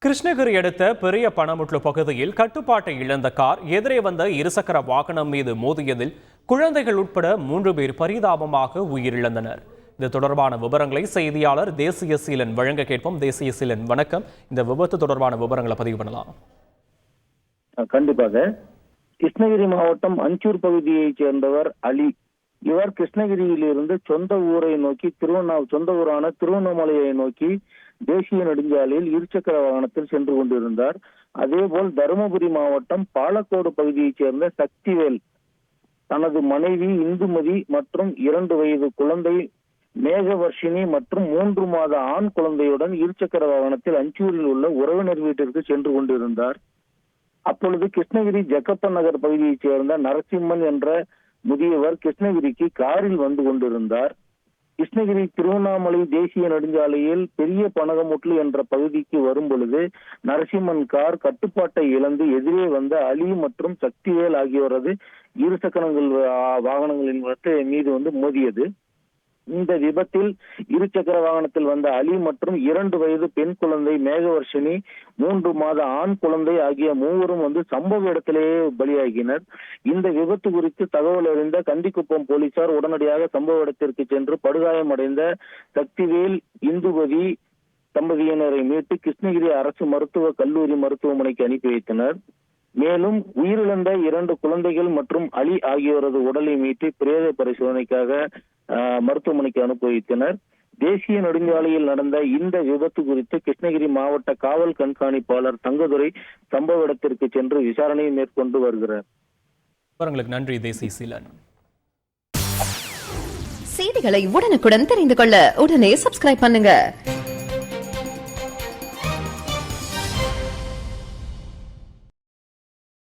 கிருஷ்ணகிரி அடுத்த பெரிய பனமுட்லு பகுதியில் கட்டுப்பாட்டை இழந்த கார் எதிரே வந்த இருசக்கர வாகனம் மீது மோதியதில் குழந்தைகள் உட்பட 3 பேர் பரிதாபமாக உயிரிழந்தனர். இது தொடர்பான விவரங்களை செய்தியாளர் தேசிய சீலன் வழங்க கேட்போம். தேசிய சீலன், வணக்கம். இந்த விபத்து தொடர்பான விவரங்களை பதிவு பண்ணலாம். கண்டிப்பாக. கிருஷ்ணகிரி மாவட்டம் அஞ்சூர் பகுதியைச் சேர்ந்தவர் அலி. இவர் கிருஷ்ணகிரியிலிருந்து சொந்த ஊரை நோக்கி சொந்த ஊரான திருவண்ணாமலையை நோக்கி தேசிய நெடுஞ்சாலையில் இருசக்கர வாகனத்தில் சென்று கொண்டிருந்தார். அதேபோல் தருமபுரி மாவட்டம் பாலக்கோடு பகுதியைச் சேர்ந்த சக்திவேல் தனது மனைவி இந்துமதி மற்றும் 2 வயது குழந்தை மேகவர்ஷினி மற்றும் 3 மாத ஆண் குழந்தையுடன் இருசக்கர வாகனத்தில் அஞ்சூரில் உள்ள உறவினர் வீட்டிற்கு சென்று கொண்டிருந்தார். அப்பொழுது கிருஷ்ணகிரி ஜக்கப்பன் நகர் பகுதியைச் சேர்ந்த நரசிம்மன் என்ற முதியவர் கிருஷ்ணகிரிக்கு காரில் வந்து கொண்டிருந்தார். கிருஷ்ணகிரி திருவண்ணாமலை தேசிய நெடுஞ்சாலையில் பெரிய பனகமுட்லு என்ற பகுதிக்கு வரும் பொழுது நரசிம்மன் கார் கட்டுப்பாட்டை இழந்து எதிரே வந்த அலி மற்றும் சக்திவேல் ஆகியோரது இருசக்கரங்கள் வாகனங்களின் மீது மோதியது. இந்த விபத்தில் இருசக்கர வாகனத்தில் வந்த அலி மற்றும் 2 வயது பெண் குழந்தை மேகவர்ஷினி 3 மாத ஆண் குழந்தை ஆகிய மூவரும் சம்பவ இடத்திலேயே பலியாகினர். இந்த விபத்து குறித்து தகவல் அறிந்த கந்திக்குப்பம் போலீசார் உடனடியாக சம்பவ இடத்திற்கு சென்று படுகாயமடைந்த சக்திவேல் இந்துமதி தம்பதியினரை மீட்டு கிருஷ்ணகிரி அரசு மருத்துவக் கல்லூரி மருத்துவமனைக்கு அனுப்பி வைத்தனர். மேலும் உயிரிழந்த 2 குழந்தைகள் மற்றும் அலி ஆகியோரது உடலை மீட்டு பிரேத பரிசோதனைக்காக மருத்துவமனைக்கு அனுப்பி வைத்தனர். தேசிய நெடுஞ்சாலையில் நடந்த இந்த விபத்து குறித்து கிருஷ்ணகிரி மாவட்ட காவல் கண்காணிப்பாளர் தங்கதுரை சம்பவ இடத்திற்கு சென்று விசாரணையை மேற்கொண்டு வருகிறார். நன்றி தேசிய சீலன். செய்திகளை உடனுக்குடன் தெரிந்து கொள்ள உடனே சப்ஸ்கிரைப் பண்ணுங்க.